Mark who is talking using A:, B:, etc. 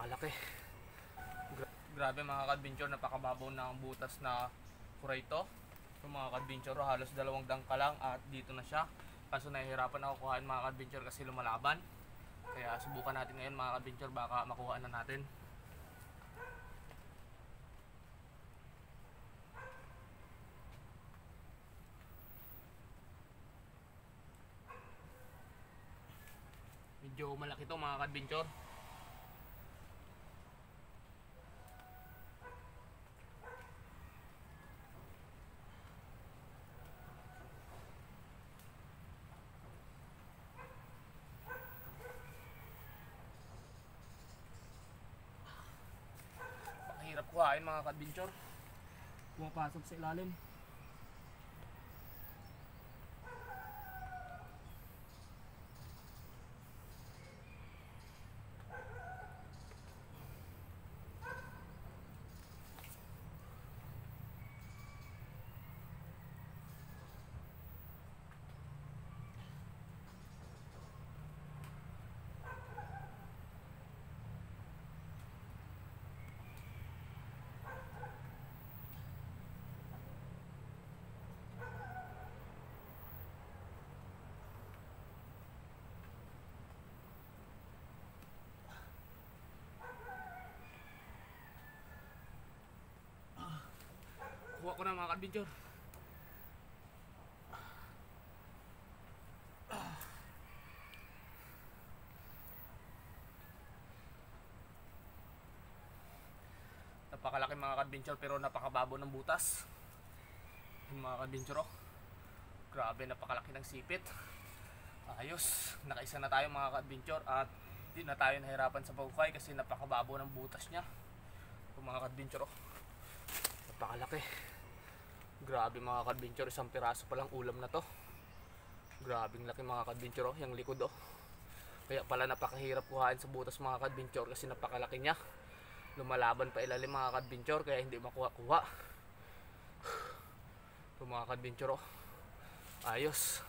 A: Napakalaki. Grabe mga ka-adventure, napakababaw na ang butas na kurayto. So mga ka-adventure, halos 2 dangka lang at dito na siya. Kaso nahihirapan ako kuhain mga ka-adventure kasi lumalaban. Kaya subukan natin ngayon mga ka-adventure, baka makuha na natin. Medyo malaki to mga ka-adventure. Hirap kuhain mga ka-adventure. Pumapasok sa ilalim. Kuha ko na mga ka-adventure. Napakalaki mga ka-adventure pero napakababo ng butas. Yung mga ka-adventure, oh. Grabe, napakalaki ng sipit. Ayos, nakaisa na tayo mga ka-adventure at di na tayo nahirapan sa pagkukay kasi napakababo ng butas niya. Yung mga ka-adventure, oh. Napakalaki. Grabe mga ka-adventure, isang piraso palang ulam na to. Grabing laki mga ka-adventure, oh. Yung likod, oh. Kaya pala napakahirap kuhain sa butas mga ka-adventure kasi napakalaki niya. Lumalaban pa ilalim mga ka-adventure kaya hindi makuha-kuha. Ito mga ka-adventure, oh. Ayos.